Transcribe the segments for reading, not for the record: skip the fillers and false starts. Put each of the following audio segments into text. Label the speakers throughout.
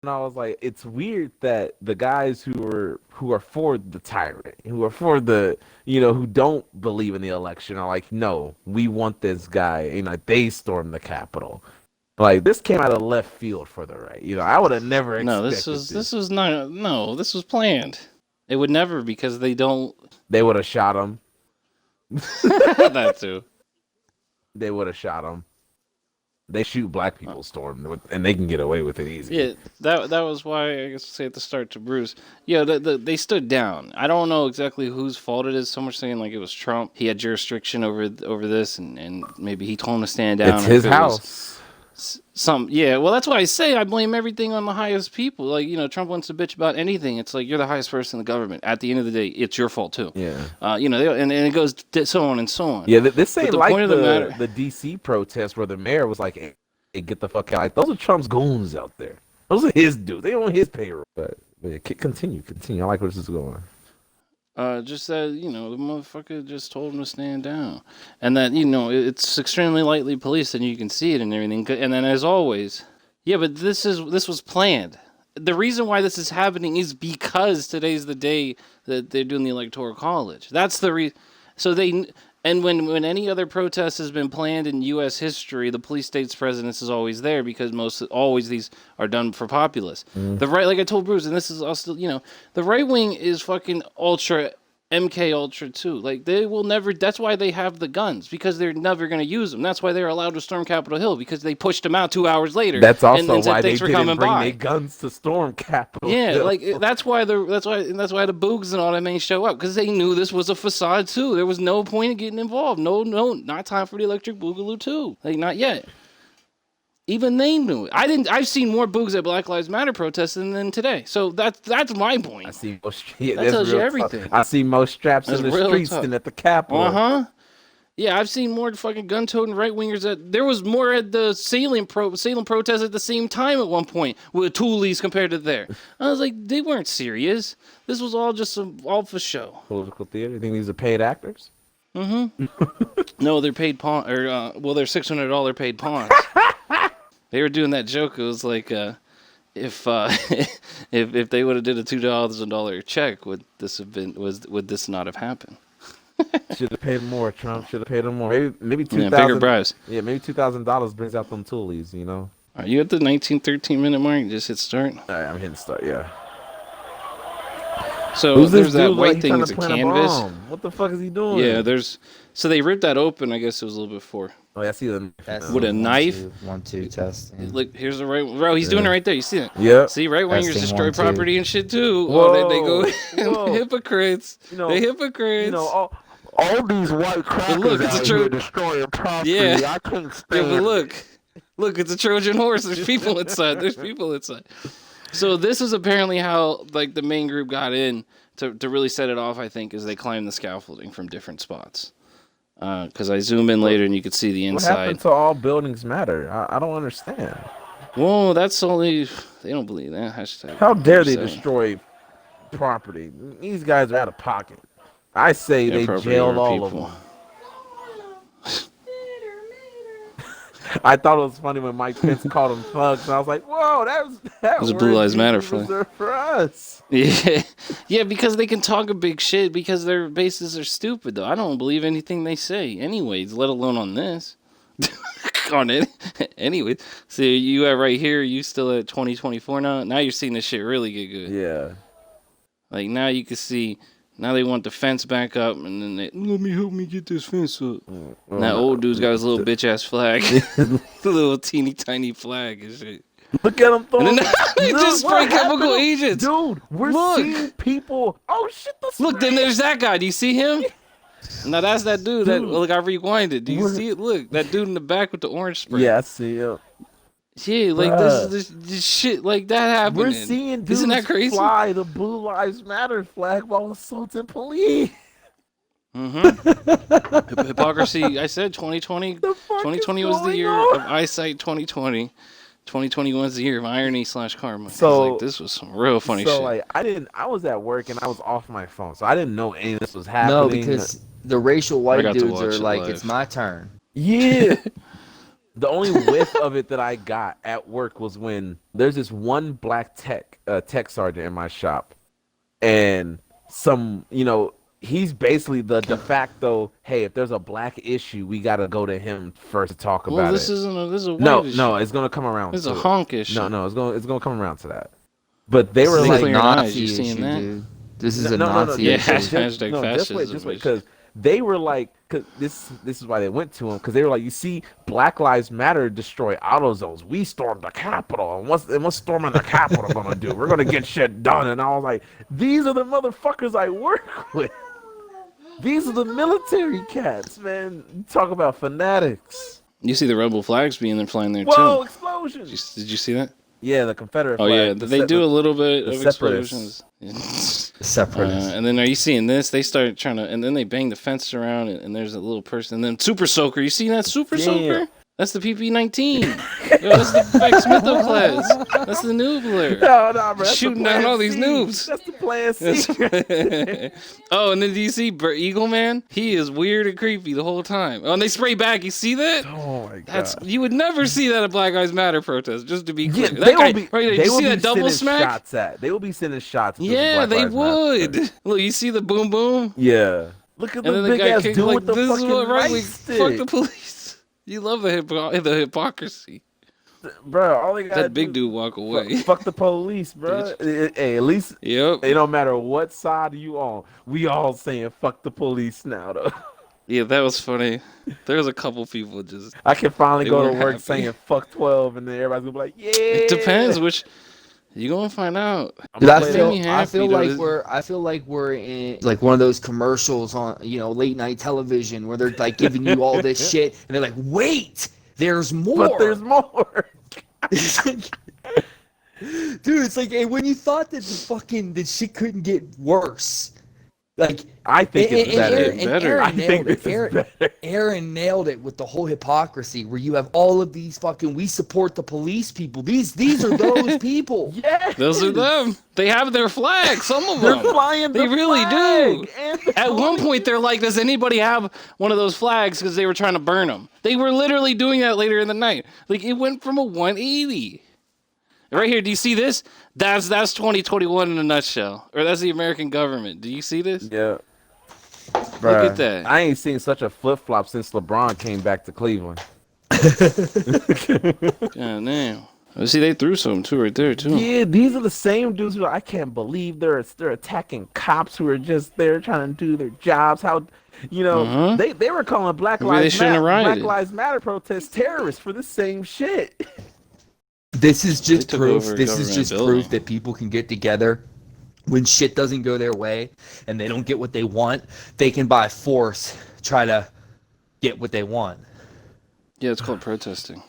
Speaker 1: And I was like, it's weird that the guys who are for the tyrant, who are for the who don't believe in the election are like, no, we want this guy. They stormed the Capitol. Like this came out of left field for the right. I would have never
Speaker 2: No, this
Speaker 1: expected
Speaker 2: was
Speaker 1: this.
Speaker 2: this was not. No, this was planned. It would never because they don't.
Speaker 1: They would have shot him.
Speaker 2: That too.
Speaker 1: They would have shot him. They shoot black people storm, and they can get away with it easy.
Speaker 2: Yeah, that was why I guess say at the start to Bruce. Yeah, they stood down. I don't know exactly whose fault it is. Some were saying like it was Trump. He had jurisdiction over this, and maybe he told him to stand down.
Speaker 1: It's his house.
Speaker 2: Yeah, well, that's why I say I blame everything on the highest people. Like, Trump wants to bitch about anything. It's like you're the highest person in the government. At the end of the day, it's your fault too.
Speaker 1: Yeah.
Speaker 2: And it goes so on and so on.
Speaker 1: Yeah, this ain't like
Speaker 2: the
Speaker 1: DC protest where the mayor was like, hey, get the fuck out. Like, those are Trump's goons out there. Those are his dudes. They on his payroll. But yeah, continue. I like where this is going.
Speaker 2: Just that, the motherfucker just told him to stand down. And that, it's extremely lightly policed and you can see it and everything. And then as always, yeah, but this was planned. The reason why this is happening is because today's the day that they're doing the Electoral College. That's the reason. So and when any other protest has been planned in U.S. history, the police state's presence is always there because always these are done for populace. The right, like I told Bruce, and this is also, the right wing is fucking ultra MK Ultra too. Like they will never. That's why they have the guns because they're never going to use them. That's why they're allowed to storm Capitol Hill because they pushed them out 2 hours later.
Speaker 1: That's also
Speaker 2: and
Speaker 1: why
Speaker 2: said,
Speaker 1: they didn't bring their guns to storm Capitol
Speaker 2: Yeah,
Speaker 1: Hill.
Speaker 2: like that's why the Boogs and all that may show up because they knew this was a facade too. There was no point in getting involved. No, not time for the Electric Boogaloo too. Like not yet. Even they knew it. I've seen more boogs at Black Lives Matter protests than today. So that's my point.
Speaker 1: I see most.
Speaker 2: That tells you everything.
Speaker 1: I see most straps in the streets than at the Capitol.
Speaker 2: Yeah, I've seen more fucking gun-toting right-wingers. There was more at the Salem protest at the same time at one point with Toolies compared to there. I was like, they weren't serious. This was all just all for show.
Speaker 1: Political theater. You think these are paid actors?
Speaker 2: No, they're paid pawn. They're $600 paid pawns. They were doing that joke. It was like, if they would have did a $2,000 check, would this not have happened?
Speaker 1: Should have paid more. Trump should have paid them more. Maybe $2,000.
Speaker 2: Bigger bribes.
Speaker 1: Yeah, maybe $2,000 brings out them toolies.
Speaker 2: Are you at the 19-13 minute mark? Just hit start.
Speaker 1: All right, I'm hitting start. Yeah.
Speaker 2: So there's that white thing. It's a canvas.
Speaker 1: What the fuck is he doing?
Speaker 2: Yeah, so they ripped that open. I guess it was a little bit before.
Speaker 1: Oh, yeah, I see them.
Speaker 2: With a knife.
Speaker 3: 1, 2 test. Yeah.
Speaker 2: Look, here's the right. Bro, he's doing it right there. You see it?
Speaker 1: Yeah.
Speaker 2: See, right wingers destroy property and shit too.
Speaker 1: Whoa,
Speaker 2: they go hypocrites. They hypocrites.
Speaker 1: All these white crackers
Speaker 2: look, it's
Speaker 1: out here destroying property.
Speaker 2: Yeah.
Speaker 1: I can't stand.
Speaker 2: Yeah, but look, it's a Trojan horse. There's people inside. So this is apparently how like the main group got in to really set it off. I think is they climbed the scaffolding from different spots. Because I zoom in later and you can see the inside.
Speaker 1: What happened to all buildings matter? I don't understand.
Speaker 2: Whoa, that's only they don't believe that. Hashtag
Speaker 1: How dare they destroy property? These guys are out of pocket. I say they jailed all of them. I thought it was funny when Mike Pence called them thugs, and I was like, "Whoa, that was
Speaker 2: a Blue Lives Matter flag
Speaker 1: for us."
Speaker 2: Yeah, because they can talk a big shit because their bases are stupid. Though I don't believe anything they say, anyways. Let alone on this. On it, anyways. So you are right here. You still at 2024 now. Now you're seeing this shit really get good.
Speaker 1: Yeah.
Speaker 2: Like now you can see. Now they want the fence back up, and then help me get this fence up. And that old dude's got his little bitch ass flag, the little teeny tiny flag and shit.
Speaker 1: Look at him throwing.
Speaker 2: They just spray chemical agents,
Speaker 1: dude. We're seeing people. Oh shit!
Speaker 2: Look, then there's that guy. Do you see him? Now that's that dude. That look, I rewinded. Do you see it? Look, that dude in the back with the orange spray.
Speaker 1: Yeah, I see him.
Speaker 2: Yeah, like this shit like that happening.
Speaker 1: We're seeing dudes
Speaker 2: Isn't that crazy?
Speaker 1: Fly the Blue Lives Matter flag while assaulting police.
Speaker 2: Hypocrisy. I said 2020. 2020 was the year of eyesight. 2020. 2021 is the year of irony/karma. So like, this was some real funny shit.
Speaker 1: So like I was at work and I was off my phone, so I didn't know any of this was happening.
Speaker 3: No, because the racial white dudes are like, it's my turn.
Speaker 1: Yeah. The only whiff of it that I got at work was when there's this one black tech sergeant in my shop, and he's basically the de facto. Hey, if there's a black issue, we gotta go to him first to talk
Speaker 2: Well,
Speaker 1: about
Speaker 2: this
Speaker 1: it.
Speaker 2: isn't a this is a
Speaker 1: No,
Speaker 2: white issue.
Speaker 1: no, it's gonna come around.
Speaker 2: This is
Speaker 1: to
Speaker 2: a
Speaker 1: it.
Speaker 2: honk issue.
Speaker 1: No, it's gonna come around to that. But they
Speaker 3: This
Speaker 1: were
Speaker 3: is
Speaker 1: like,
Speaker 3: a
Speaker 2: clear eyes,
Speaker 3: Nazi
Speaker 2: you seeing
Speaker 3: issue,
Speaker 2: that?
Speaker 3: dude. This is a
Speaker 1: no,
Speaker 3: Nazi
Speaker 2: Yeah,
Speaker 3: issue.
Speaker 2: hashtag
Speaker 1: just wait,
Speaker 2: fascism.
Speaker 1: because they were like, cause this is why they went to him, because they were like, you see, Black Lives Matter destroy auto zones. We stormed the Capitol, and what's storming the Capitol gonna do? We're gonna get shit done. And I was like, these are the motherfuckers I work with. These are the military cats, man. Talk about fanatics.
Speaker 2: You see the rebel flags being flying there
Speaker 1: Whoa,
Speaker 2: too.
Speaker 1: explosions!
Speaker 2: Did you see that?
Speaker 1: Yeah, the Confederate
Speaker 2: Oh
Speaker 1: flag.
Speaker 2: yeah, they do a little bit
Speaker 1: the
Speaker 2: of
Speaker 1: separatists.
Speaker 2: explosions.
Speaker 3: Separatists.
Speaker 2: And then are you seeing this? They start trying to, and then they bang the fence around, and there's a little person, and then Super Soaker. You see that Super Soaker? That's the PP-19. Yo, that's the Beck Smitho class. That's the noobler.
Speaker 1: No, bro. That's
Speaker 2: Shooting
Speaker 1: the
Speaker 2: down
Speaker 1: Plan
Speaker 2: all these
Speaker 1: C.
Speaker 2: noobs.
Speaker 1: That's the Plan C.
Speaker 2: Oh, and then do you see Eagle Man? He is weird and creepy the whole time. Oh, and they spray back. You see that?
Speaker 1: Oh my god.
Speaker 2: You would never see that at Black Lives Matter protest. Just to be clear,
Speaker 1: Yeah,
Speaker 2: that guy,
Speaker 1: will be,
Speaker 2: right there,
Speaker 1: they
Speaker 2: you
Speaker 1: will
Speaker 2: see
Speaker 1: be
Speaker 2: that double
Speaker 1: sending
Speaker 2: smack?
Speaker 1: shots at. They will be sending shots. At those
Speaker 2: Yeah,
Speaker 1: Black
Speaker 2: they
Speaker 1: Lives Matter
Speaker 2: would.
Speaker 1: protests.
Speaker 2: Look, you see the boom boom,
Speaker 1: Yeah. Look at
Speaker 2: and
Speaker 1: the
Speaker 2: then the
Speaker 1: big
Speaker 2: guy
Speaker 1: ass
Speaker 2: kicked
Speaker 1: dude
Speaker 2: like,
Speaker 1: with the
Speaker 2: "This is
Speaker 1: fucking
Speaker 2: what right
Speaker 1: right
Speaker 2: wing.
Speaker 1: stick.
Speaker 2: Fuck the police." You love the hypocrisy.
Speaker 1: Bro, all they got
Speaker 2: That big dude walk away.
Speaker 1: Fuck the police, bro. Hey, at least
Speaker 2: Yep.
Speaker 1: it don't matter what side you on. We all saying fuck the police now, though.
Speaker 2: Yeah, that was funny. There was a couple people just.
Speaker 1: I can finally
Speaker 2: They
Speaker 1: go to
Speaker 2: were
Speaker 1: work
Speaker 2: happy.
Speaker 1: saying fuck 12, and then everybody's gonna be like, yeah.
Speaker 2: It depends which. You gonna find out.
Speaker 1: I'm
Speaker 3: Dude,
Speaker 1: gonna
Speaker 3: I
Speaker 1: play
Speaker 3: feel,
Speaker 2: me
Speaker 1: that.
Speaker 2: happy,
Speaker 3: I feel
Speaker 2: though.
Speaker 3: like we're in like one of those commercials on late night television where they're like giving you all this shit and they're like, wait, there's more.
Speaker 1: But there's more.
Speaker 3: It's like- dude, it's like, hey, when you thought that the shit couldn't get worse, like
Speaker 1: I think it's better.
Speaker 2: Better.
Speaker 1: I think this is better.
Speaker 3: Aaron nailed it with the whole hypocrisy where you have all of these fucking we support the police people. These are those people.
Speaker 1: Yes.
Speaker 2: Those are them. They have their flag. Some of
Speaker 1: They're
Speaker 2: them.
Speaker 1: flying
Speaker 2: They
Speaker 1: the
Speaker 2: really do.
Speaker 1: flag and the
Speaker 2: At one
Speaker 1: police.
Speaker 2: point, they're like, "Does anybody have one of those flags?" Because they were trying to burn them. They were literally doing that later in the night. Like it went from a 180. Right here, do you see this? That's 2021 in a nutshell, or that's the American government. Do you see this?
Speaker 1: Yeah.
Speaker 2: Look at that.
Speaker 1: I ain't seen such a flip flop since LeBron came back to Cleveland.
Speaker 2: God damn. Oh, see, they threw some too right there too.
Speaker 1: Yeah, these are the same dudes who I can't believe they're attacking cops who are just there trying to do their jobs. How, they were calling
Speaker 2: Maybe they shouldn't have
Speaker 1: Black
Speaker 2: rioted.
Speaker 1: Lives Matter protests terrorists for the same shit.
Speaker 3: This is just
Speaker 2: took
Speaker 3: proof.
Speaker 2: over a
Speaker 3: This is
Speaker 2: government
Speaker 3: just
Speaker 2: building.
Speaker 3: proof that people can get together when shit doesn't go their way and they don't get what they want. They can by force try to get what they want.
Speaker 2: Yeah, it's called protesting.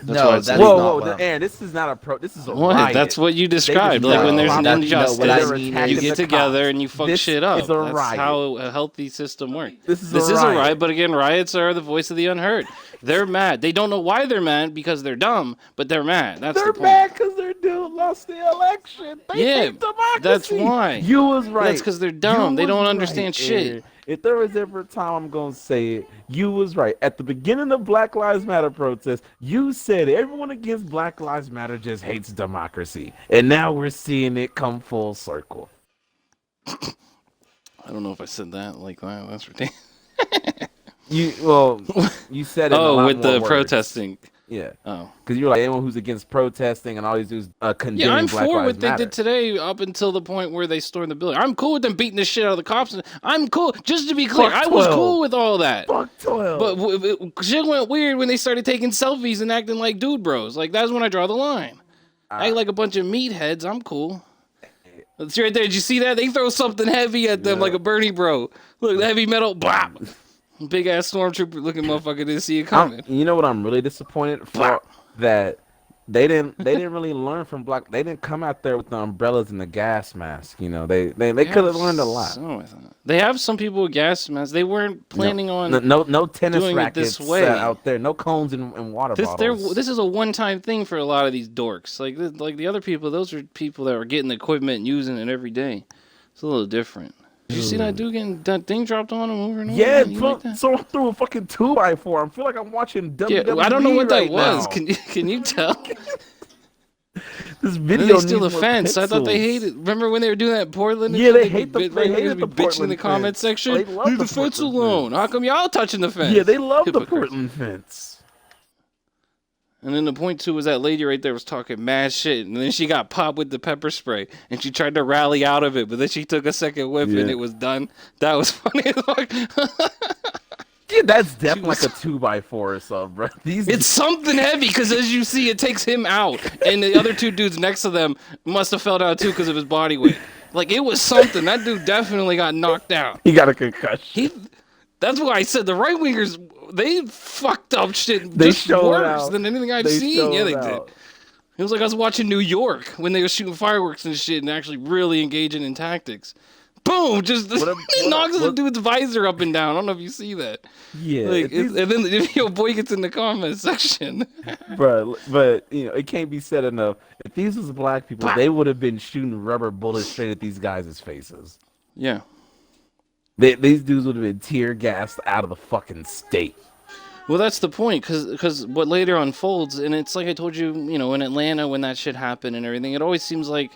Speaker 3: No,
Speaker 2: why it's
Speaker 3: that's
Speaker 1: Whoa,
Speaker 3: not
Speaker 1: whoa,
Speaker 3: what I'm-
Speaker 1: Aaron, this is not a this is a
Speaker 2: What?
Speaker 1: riot.
Speaker 2: That's what you described. Like when there's an
Speaker 3: No,
Speaker 2: injustice,
Speaker 3: what I
Speaker 1: They're
Speaker 3: mean
Speaker 1: attacking
Speaker 2: you get
Speaker 1: the
Speaker 2: together
Speaker 1: cops.
Speaker 2: and you fuck
Speaker 1: This
Speaker 2: shit up.
Speaker 1: is a
Speaker 2: That's
Speaker 1: riot.
Speaker 2: how a healthy system works.
Speaker 1: This is
Speaker 2: This
Speaker 1: a
Speaker 2: is a
Speaker 1: riot.
Speaker 2: riot, but again, riots are the voice of the unheard. They're mad. They don't know why they're mad because they're dumb, but they're mad. That's
Speaker 1: They're
Speaker 2: the point.
Speaker 1: mad because their dude lost the election. They
Speaker 2: Yeah,
Speaker 1: hate democracy.
Speaker 2: that's why.
Speaker 1: You was right.
Speaker 2: That's because they're dumb.
Speaker 1: You
Speaker 2: They don't
Speaker 1: was
Speaker 2: understand
Speaker 1: right,
Speaker 2: shit.
Speaker 1: Aaron. If there was ever a time I'm gonna say it, you was right. At the beginning of Black Lives Matter protests, you said everyone against Black Lives Matter just hates democracy, and now we're seeing it come full circle.
Speaker 2: I don't know if I said that like that. That's ridiculous.
Speaker 1: You said it. in a
Speaker 2: Oh,
Speaker 1: lot
Speaker 2: with
Speaker 1: more
Speaker 2: the
Speaker 1: words.
Speaker 2: protesting.
Speaker 1: Yeah,
Speaker 2: Oh.
Speaker 1: because you're like anyone who's against protesting and all these dudes condemning
Speaker 2: Yeah, I'm
Speaker 1: Black
Speaker 2: for
Speaker 1: Lives
Speaker 2: what they
Speaker 1: Matter.
Speaker 2: did today up until the point where they stormed the building. I'm cool with them beating the shit out of the cops. I'm cool. Just to be clear,
Speaker 1: Fuck
Speaker 2: I was
Speaker 1: 12.
Speaker 2: cool with all that.
Speaker 1: Fuck 12.
Speaker 2: But shit went weird when they started taking selfies and acting like dude bros. Like, that's when I draw the line. Act like a bunch of meatheads. I'm cool. That's right there. Did you see that? They throw something heavy at them like a Bernie bro. Look, heavy metal. Bop. Big ass stormtrooper looking motherfucker didn't see it coming.
Speaker 1: You know what I'm really disappointed for? That they didn't really learn from They didn't come out there with the umbrellas and the gas mask. You know, they could have learned a lot.
Speaker 2: So I thought. They have some people with gas masks. They weren't planning on
Speaker 1: No tennis
Speaker 2: doing it
Speaker 1: rackets
Speaker 2: this way.
Speaker 1: out there. No cones and water bottles.
Speaker 2: This is a one-time thing for a lot of these dorks. Like the other people, those are people that are getting the equipment and using it every day. It's a little different. Did you see that dude getting that thing dropped on him over and over?
Speaker 1: Yeah,
Speaker 2: again? You like that?
Speaker 1: someone threw a fucking 2x4. I feel like I'm watching
Speaker 2: Yeah,
Speaker 1: WWE
Speaker 2: I don't know what that
Speaker 1: right
Speaker 2: was.
Speaker 1: now.
Speaker 2: Can you tell?
Speaker 1: This
Speaker 2: And
Speaker 1: video
Speaker 2: then they steal
Speaker 1: needs
Speaker 2: the
Speaker 1: more
Speaker 2: fence. I thought they
Speaker 1: pixels.
Speaker 2: hated. Remember when they were doing that in Portland? And
Speaker 1: Yeah,
Speaker 2: shit?
Speaker 1: they
Speaker 2: They'd
Speaker 1: hate
Speaker 2: be
Speaker 1: the
Speaker 2: right,
Speaker 1: they
Speaker 2: they'd
Speaker 1: hated
Speaker 2: be
Speaker 1: the
Speaker 2: bitching in the
Speaker 1: Portland
Speaker 2: comment
Speaker 1: fence.
Speaker 2: section.
Speaker 1: They love
Speaker 2: Leave
Speaker 1: the
Speaker 2: the fence
Speaker 1: Portland
Speaker 2: alone.
Speaker 1: fence.
Speaker 2: How come y'all touching the fence?
Speaker 1: Yeah, they love the
Speaker 2: Hypocrites.
Speaker 1: Portland fence.
Speaker 2: And then the point two was that lady right there was talking mad shit, and then she got popped with the pepper spray, and she tried to rally out of it, but then she took a second whiff and
Speaker 1: Yeah.
Speaker 2: it was done. That was funny as fuck.
Speaker 1: Yeah, that's definitely like a 2x4 or something, bro.
Speaker 2: It's something heavy because as you see, it takes him out, and the other two dudes next to them must have fell down too because of his body weight. Like it was something. That dude definitely got knocked out.
Speaker 1: he got a concussion.
Speaker 2: That's why I said the right wingers, they fucked up shit
Speaker 1: They
Speaker 2: just
Speaker 1: showed
Speaker 2: worse
Speaker 1: out.
Speaker 2: than anything I've
Speaker 1: They
Speaker 2: seen. Yeah,
Speaker 1: showed
Speaker 2: they
Speaker 1: out.
Speaker 2: did. It was like I was watching New York when they were shooting fireworks and shit and actually really engaging in tactics. Boom! Just knocks the dude's visor up and down. I don't know if you see that.
Speaker 1: Yeah,
Speaker 2: Like, and then your boy gets in the comment section.
Speaker 1: bro. But you know, it can't be said enough. If these was black people, they would have been shooting rubber bullets straight at these guys' faces.
Speaker 2: Yeah.
Speaker 1: These dudes would have been tear gassed out of the fucking state.
Speaker 2: Well, that's the point, because what later unfolds, and it's like I told you, you know, in Atlanta when that shit happened and everything, it always seems like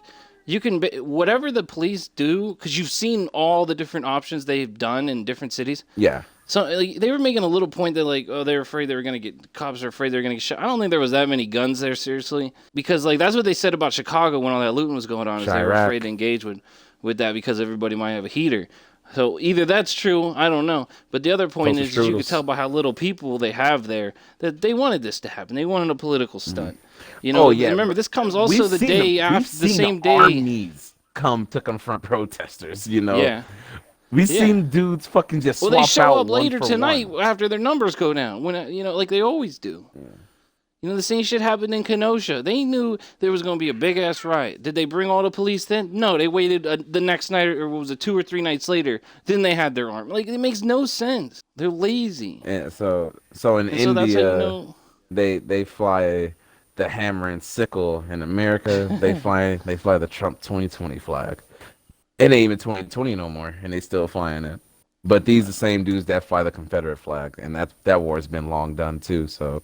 Speaker 2: you can, whatever the police do, because you've seen all the different options they've done in different cities.
Speaker 1: Yeah.
Speaker 2: So like, they were making a little point that like, oh, they're afraid they were gonna get cops are afraid they're gonna get shot. I don't think there was that many guns there, seriously, because like that's what they said about Chicago when all that looting was going on. Is they were afraid to engage with that because everybody might have a heater. So either that's true, I don't know. But the other point is you could tell by how little people they have there that they wanted this to happen. They wanted a political stunt. You know, remember this comes also the day after the same day.
Speaker 1: Armies come to confront protesters. You know.
Speaker 2: Yeah.
Speaker 1: We've seen dudes fucking just swap out.
Speaker 2: Well, they show up
Speaker 1: one
Speaker 2: later
Speaker 1: for
Speaker 2: tonight
Speaker 1: one.
Speaker 2: after their numbers go down. When you know, like they always do. Yeah. You know, the same shit happened in Kenosha. They knew there was going to be a big-ass riot. Did they bring all the police then? No, they waited the next night, or was it 2 or 3 nights later? Then they had their arm. Like, it makes no sense. They're lazy.
Speaker 1: Yeah, so in India,
Speaker 2: so that's how you know...
Speaker 1: they fly the hammer and sickle. In America, they fly the Trump 2020 flag. It ain't even 2020 no more, and they still flying it. But these the same dudes that fly the Confederate flag, and that war's been long done too, so...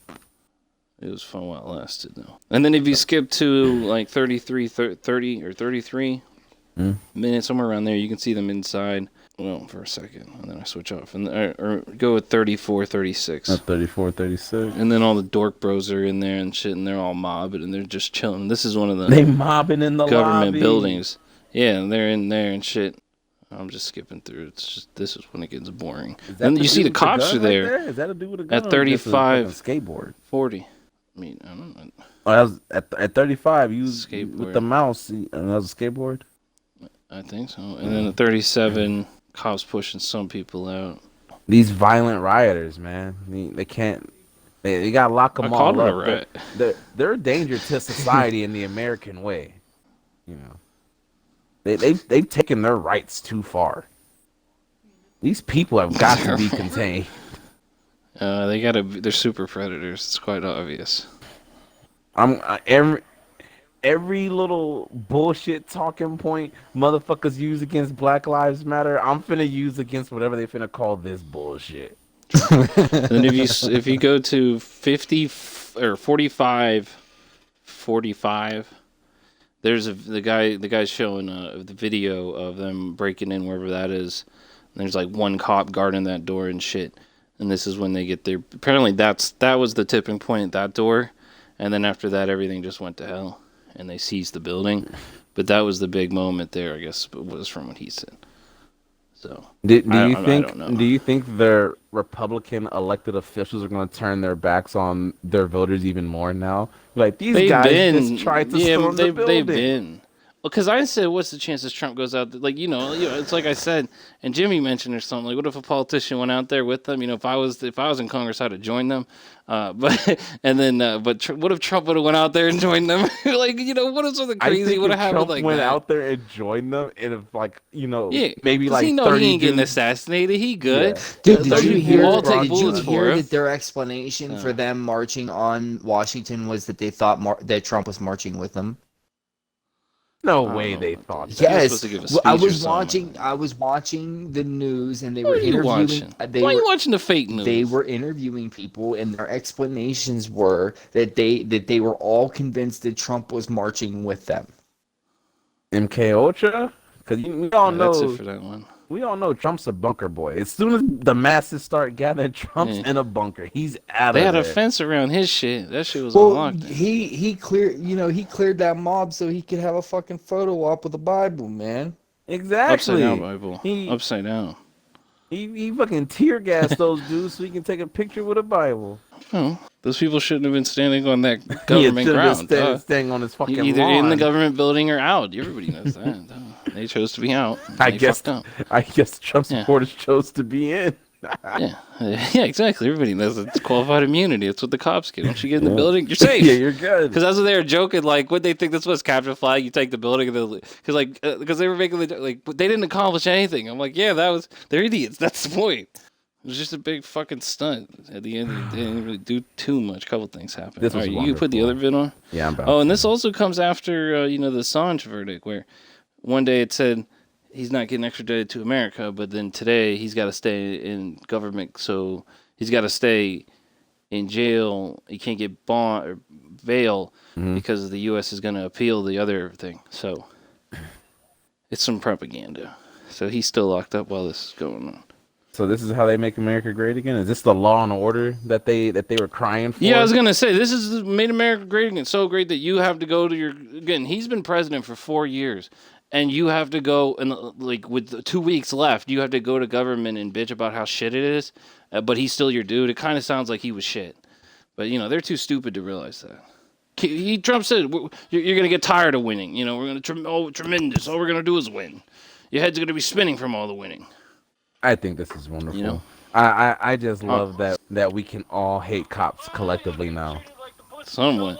Speaker 2: It was fun while it lasted, though. And then if you skip to, like, 30 or 33 minutes, somewhere around there, you can see them inside. Well, for a second, and then I switch off. Or go with 34, 36.
Speaker 1: 34, 36.
Speaker 2: And then all the dork bros are in there and shit, and they're all mobbing, and they're just chilling. This is one of the
Speaker 1: they mobbing in the
Speaker 2: government
Speaker 1: lobby.
Speaker 2: buildings. Yeah, and they're in there and shit. I'm just skipping through. It's just this is when it gets boring. And you see the cops are there.
Speaker 1: Is that a dude with a gun?
Speaker 2: At 35,
Speaker 1: skateboard.
Speaker 2: 40. I mean, I don't know.
Speaker 1: Oh, that was at 35. You
Speaker 2: Skateboard.
Speaker 1: with the mouse. And that was a skateboard.
Speaker 2: I think so. And then at 37, cops pushing some people out.
Speaker 1: These violent rioters, man. They can't. They gotta lock them all up. They're a danger to society in the American way. You know. They've taken their rights too far. These people have got to be contained.
Speaker 2: They're super predators. It's quite obvious.
Speaker 1: Every little bullshit talking point motherfuckers use against Black Lives Matter, I'm finna use against whatever they finna call this bullshit.
Speaker 2: Then if you go to 50 or 45, there's the guy's showing the video of them breaking in wherever that is. And there's like one cop guarding that door and shit. And this is when they get there. Apparently that was the tipping point at that door. And then after that, everything just went to hell. And they seized the building. But that was the big moment there, I guess, was from what he said. So,
Speaker 1: do you think their Republican elected officials are going to turn their backs on their voters even more now? Like, these guys just tried to storm the building.
Speaker 2: They've been. Because I said, what's the chances Trump goes out there? Like, you know, it's like I said, and Jimmy mentioned or something. Like, what if a politician went out there with them? You know, if I was in Congress, I'd have joined them. But what if Trump would have went out there and joined them? Like, you know, what if something crazy would have happened
Speaker 1: Trump
Speaker 2: like
Speaker 1: went
Speaker 2: that?
Speaker 1: out there and joined them, and if like, you know,
Speaker 2: maybe like he
Speaker 1: 30
Speaker 2: he ain't getting
Speaker 1: dudes...
Speaker 2: assassinated. He good.
Speaker 3: Yeah. Dude, did you hear
Speaker 2: that
Speaker 3: their explanation for them marching on Washington was that they thought that Trump was marching with them?
Speaker 1: No
Speaker 2: I
Speaker 1: way
Speaker 2: don't
Speaker 1: they
Speaker 2: know
Speaker 1: thought
Speaker 2: what
Speaker 1: that.
Speaker 2: He was
Speaker 3: Yes,
Speaker 2: supposed to give a
Speaker 3: I
Speaker 2: speech or
Speaker 3: was
Speaker 2: something.
Speaker 3: watching the news, and they
Speaker 2: What
Speaker 3: were
Speaker 2: are you
Speaker 3: interviewing.
Speaker 2: watching? Why are you watching the fake news?
Speaker 3: They were interviewing people, and their explanations were that they were all convinced that Trump was marching with them.
Speaker 1: MK Ultra, because we all
Speaker 2: Yeah, that's it
Speaker 1: know
Speaker 2: for that one.
Speaker 1: we all know Trump's a bunker boy. As soon as the masses start gathering, Trump's
Speaker 2: Yeah.
Speaker 1: in a bunker. He's out
Speaker 2: They
Speaker 1: of
Speaker 2: had a
Speaker 1: there.
Speaker 2: fence around his shit. That shit was on
Speaker 3: Well,
Speaker 2: lockdown.
Speaker 3: he cleared that mob so he could have a fucking photo op with the Bible, man.
Speaker 2: Upside down
Speaker 1: Exactly.
Speaker 2: Bible.
Speaker 1: He
Speaker 2: Upside down.
Speaker 1: he fucking tear gassed those dudes so he can take a picture with a Bible.
Speaker 2: Oh, those people shouldn't have been standing on that
Speaker 1: He
Speaker 2: government
Speaker 1: should have
Speaker 2: ground.
Speaker 1: been staying on his
Speaker 2: You
Speaker 1: fucking
Speaker 2: either in the
Speaker 1: lawn.
Speaker 2: government building or out. Everybody knows that. Duh. They chose to be out.
Speaker 1: I
Speaker 2: They
Speaker 1: guess
Speaker 2: fucked up.
Speaker 1: I guess Trump
Speaker 2: Yeah.
Speaker 1: supporters chose to be in.
Speaker 2: Yeah, yeah, exactly. Everybody knows it's qualified immunity. That's what the cops get. Once you get in the building, you're safe.
Speaker 1: Yeah, you're good.
Speaker 2: Because that's what they were joking. Like, what they think this was capture the flag? You take the building, because they were making they didn't accomplish anything. I'm like, yeah, they're idiots. That's the point. It was just a big fucking stunt. At the end, they didn't really do too much. A couple things happened.
Speaker 1: This was
Speaker 2: All right, you put the
Speaker 1: wonderful.
Speaker 2: other vid on.
Speaker 1: Yeah, I'm about.
Speaker 2: Oh, and this also comes after the Assange verdict, where one day it said he's not getting extradited to America, but then today he's got to stay in government, so he's got to stay in jail. He can't get bond or bail because the U.S. is going to appeal the other thing. So it's some propaganda. So he's still locked up while this is going on.
Speaker 1: So this is how they make America great again? Is this the law and order that they were crying for?
Speaker 2: Yeah, I was gonna say this is made America great again. So great that you have to go to again. He's been president for 4 years, and you have to go and with 2 weeks left, you have to go to government and bitch about how shit it is. But he's still your dude. It kind of sounds like he was shit, but they're too stupid to realize that. Trump said you're gonna get tired of winning. We're gonna tremendous. All we're gonna do is win. Your head's gonna be spinning from all the winning.
Speaker 1: I think this is wonderful.
Speaker 2: You know?
Speaker 1: I just love that we can all hate cops collectively now.
Speaker 2: Somewhat.